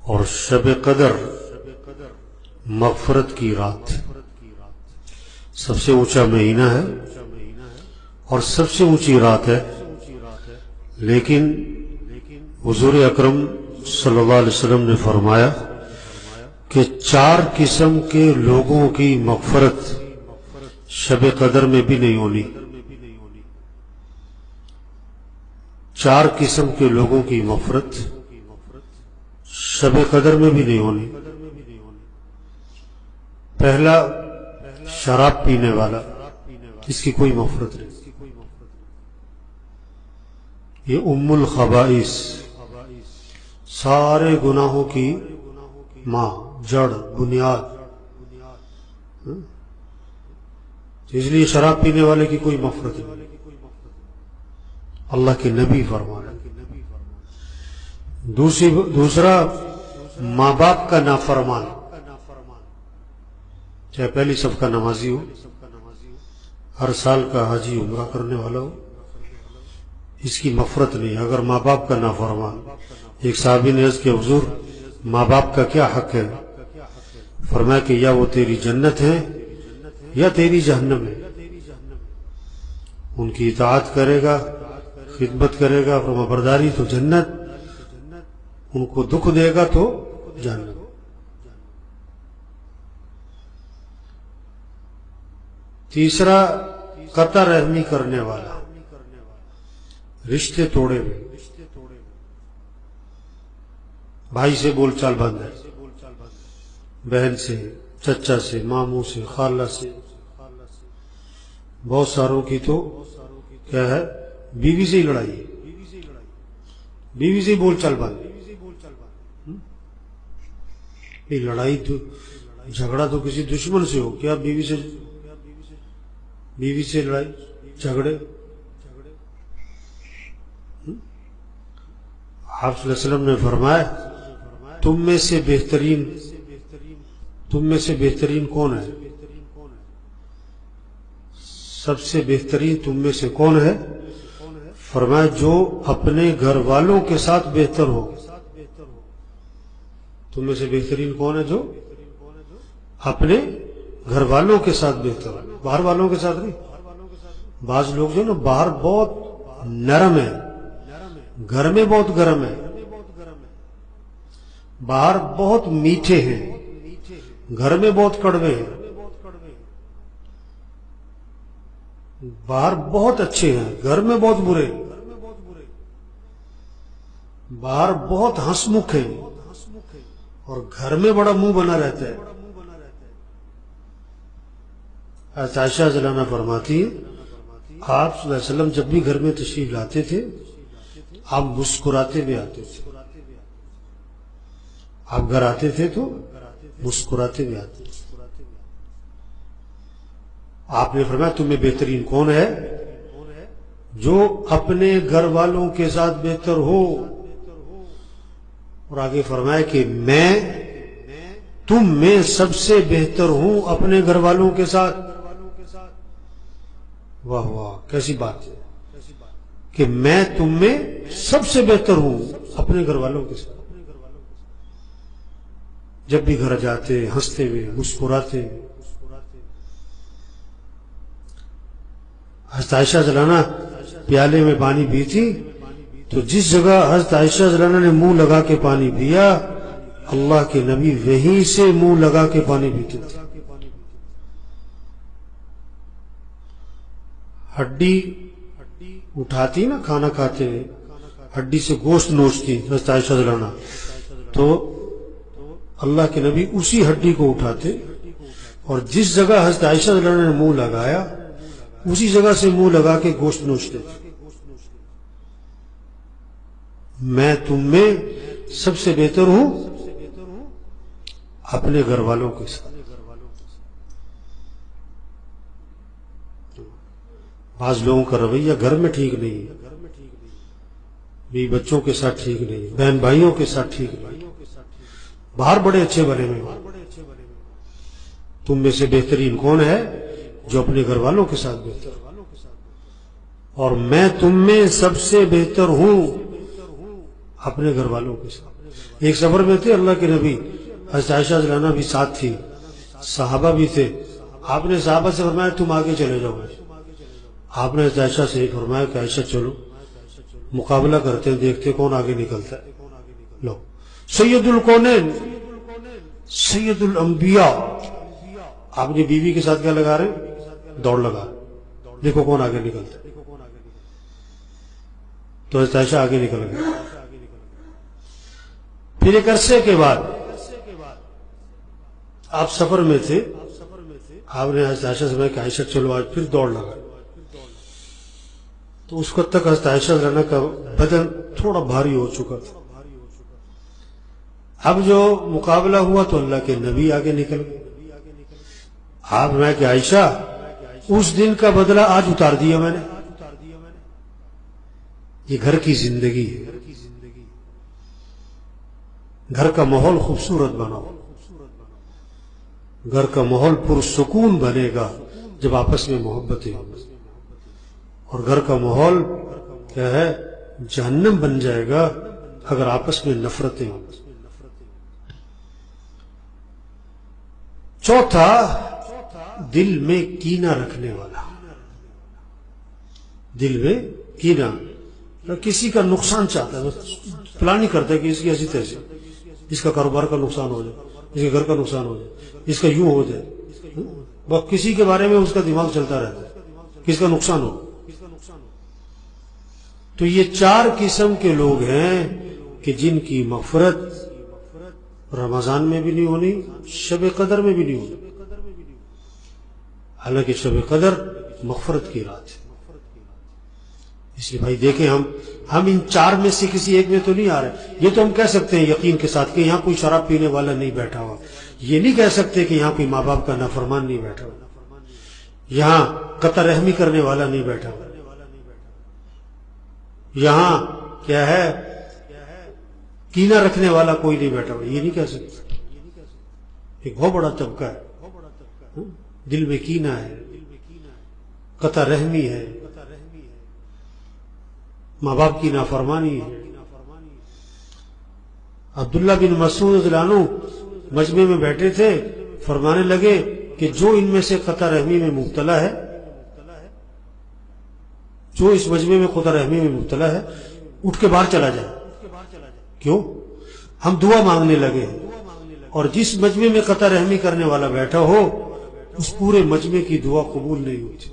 اور شب قدر مغفرت کی رات، سب سے اونچا مہینہ ہے اور سب سے اونچی رات ہے، لیکن حضور اکرم صلی اللہ علیہ وسلم نے فرمایا کہ 4 قسم کے لوگوں کی مغفرت شب قدر میں بھی نہیں ہونی۔ 4 قسم کے لوگوں کی مغفرت شب قدر میں بھی نہیں ہونی۔ پہلا، شراب پینے والا، اس کی کوئی مغفرت نہیں، یہ ام الخبائث، سارے گناہوں کی ماں، جڑ، بنیاد، اس لیے شراب پینے والے کی کوئی مغفرت نہیں، اللہ کے نبی فرمایا۔ دوسرا، ماں باپ کا نافرمان، چاہے پہلی صف کا نمازی ہو، ہر سال کا حاجی عمرہ کرنے والا ہو، اس کی مغفرت نہیں اگر ماں باپ کا نافرمان۔ ایک صحابی نے عرض کیا حضور ماں باپ کا کیا حق ہے؟ فرمایا کہ یا وہ تیری جنت ہے یا تیری جہنم ہے، ان کی اطاعت کرے گا، خدمت کرے گا، فرما برداری تو جنت، ان کو دکھ دے گا تو جہنم۔ تیسرا، قطع رحمی کرنے والا، رشتے توڑے ہوئے، بھائی سے بول چال بند ہے، بہن سے، چچا سے، ماموں سے، خالہ سے، بہت ساروں کی تو کیا ہے، بیوی سے ہی لڑائی ہے، بیوی سے ہی بول چال بند۔ یہ لڑائی تو، جھگڑا تو کسی دشمن سے ہو، کیا بیوی سے لڑائی جھگڑے؟ آپ صلی اللہ علیہ وسلم نے فرمایا تم میں سے بہترین کون ہے؟ سب سے بہترین تم میں سے کون ہے؟ فرمایا جو اپنے گھر والوں کے ساتھ بہتر ہو۔ تم میں سے بہترین کون ہے؟ جو اپنے گھر والوں کے ساتھ بہتر ہو، باہر والوں کے ساتھ نہیں۔ بعض لوگ جو نا باہر بہت نرم ہے، گھر میں بہت گرم ہے، باہر بہت میٹھے ہیں، گھر میں بہت کڑوے ہیں، باہر بہت اچھے ہیں، گھر میں بہت برے، باہر بہت ہنس مکھ ہیں اور گھر میں بڑا منہ بنا رہتا ہے۔ عائشہ رضی اللہ عنہا فرماتی ہے آپ صلی اللہ علیہ وسلم جب بھی گھر میں تشریف لاتے تھے آپ مسکراتے ہوئے آتے تھے، آپ گھر آتے تھے تو مسکراتے ہوئے آتے تھے۔ آپ نے فرمایا تم میں بہترین کون ہے؟ جو اپنے گھر والوں کے ساتھ بہتر ہو، اور آگے فرمایا کہ میں تم میں سب سے بہتر ہوں اپنے گھر والوں کے ساتھ۔ واہ واہ، کیسی بات ہے کہ میں تم میں سب سے بہتر ہوں اپنے گھر والوں کے ساتھ۔ جب بھی گھر جاتے ہنستے ہوئے، مسکراتے ہوئے۔ حضرت عائشہ رضی اللہ عنہا پیالے میں پانی پیتی تو جس جگہ حضرت عائشہ رضی اللہ عنہا نے منہ لگا کے پانی پیا، اللہ کے نبی وہیں سے منہ لگا کے پانی پیتے تھے۔ ہڈی اٹھاتی نا کھانا کھاتے ہوئے، ہڈی سے گوشت نوچتی حضرت عائشہ رضی اللہ عنہا، تو اللہ کے نبی اسی ہڈی کو اٹھاتے اور جس جگہ حضرت عائشہ رضی اللہ عنہا نے منہ لگایا اسی جگہ سے منہ لگا کے گوشت نوچتے تھے۔ میں تم میں سب سے بہتر ہوں اپنے گھر والوں کے ساتھ۔ بعض لوگوں کا رویہ گھر میں ٹھیک نہیں ہے، بیوی بچوں کے ساتھ ٹھیک نہیں، بہن بھائیوں کے ساتھ ٹھیک نہیں، باہر بڑے اچھے بنے ہوئے۔ تم میں سے بہترین کون ہے؟ جو اپنے گھر والوں کے ساتھ بہتر، اور میں تم میں سب سے بہتر ہوں اپنے گھر والوں کے ساتھ۔ ایک سفر میں تھے اللہ کے نبی، حضرت عائشہ رضی اللہ عنہا بھی ساتھ تھی، صحابہ بھی تھے. آپ نے صحابہ سے فرمایا تم آگے چلے جاؤ. آپ نے حضرت عائشہ سے فرمایا کہ عائشہ چلو مقابلہ کرتے ہیں، دیکھتے کون آگے نکلتا ہے. لو سید الکونین سید الانبیاء، آپ نے بیوی کے ساتھ کیا لگا رہے؟ دوڑ لگا، دیکھو کون آگے نکلتا ہے. تو حضرت عائشہ آگے نکل گئے. پھر ایک عرصے کے بعد آپ سفر میں تھے، آپ نے حضرت عائشہ سے کہا کہ عائشہ چلو آج، پھر دوڑ لگا. تو اس وقت تک حضرت عائشہ رضی اللہ عنہا کا بدن تھوڑا بھاری ہو چکا تھا. اب جو مقابلہ ہوا تو اللہ کے نبی آگے نکل گئے. آپ نے کہ عائشہ اس دن کا بدلہ آج اتار دیا میں نے. یہ گھر کی زندگی ہے، گھر کا ماحول خوبصورت بناؤ، گھر کا ماحول پرسکون بنے گا جب آپس میں محبتیں ہوں، اور گھر کا ماحول کیا ہے جہنم بن جائے گا اگر آپس میں نفرتیں ہوں. چوتھا، دل میں کینہ رکھنے والا. دل میں کینہ، کسی کا نقصان چاہتا ہے، پلان ہی کرتا ہے کہ اس کی ایسی تیسی، اس کا کاروبار کا نقصان ہو جائے، اس کے گھر کا نقصان ہو جائے، اس کا یوں ہو جائے، بس کسی کے بارے میں اس کا دماغ چلتا رہتا ہے کس کا نقصان ہو. تو یہ 4 قسم کے لوگ ہیں کہ جن کی مغفرت رمضان میں بھی نہیں ہونی، شب قدر میں بھی نہیں ہونی. حالانکہ شب قدر مغفرت کی رات ہے. اس لیے بھائی دیکھیں ہم ان 4 میں سے کسی ایک میں تو نہیں آ رہے. یہ تو ہم کہہ سکتے ہیں یقین کے ساتھ کہ یہاں کوئی شراب پینے والا نہیں بیٹھا ہوا. یہ نہیں کہہ سکتے کہ یہاں کوئی ماں باپ کا نافرمان نہیں بیٹھا ہوا، یہاں قطع رحمی کرنے والا نہیں بیٹھا ہوا، یہاں کیا ہے کینہ رکھنے والا کوئی نہیں بیٹھا ہوا. یہ نہیں کہہ سکتے. ایک بہت بڑا طبقہ ہے، دل میں کینہ ہے، قطع رحمی ہے، ماں باپ کی نافرمانی ہے. عبداللہ بن مسعود رضی اللہ عنہ مجمع میں بیٹھے تھے، فرمانے لگے کہ جو ان میں سے قطع رحمی میں مبتلا ہے، جو اس مجمع میں قطع رحمی میں مبتلا ہے، اٹھ کے باہر چلا جائے. کیوں؟ ہم دعا مانگنے لگے ہیں، اور جس مجمع میں قطع رحمی کرنے والا بیٹھا ہو اس پورے مجمع کی دعا قبول نہیں ہوتی.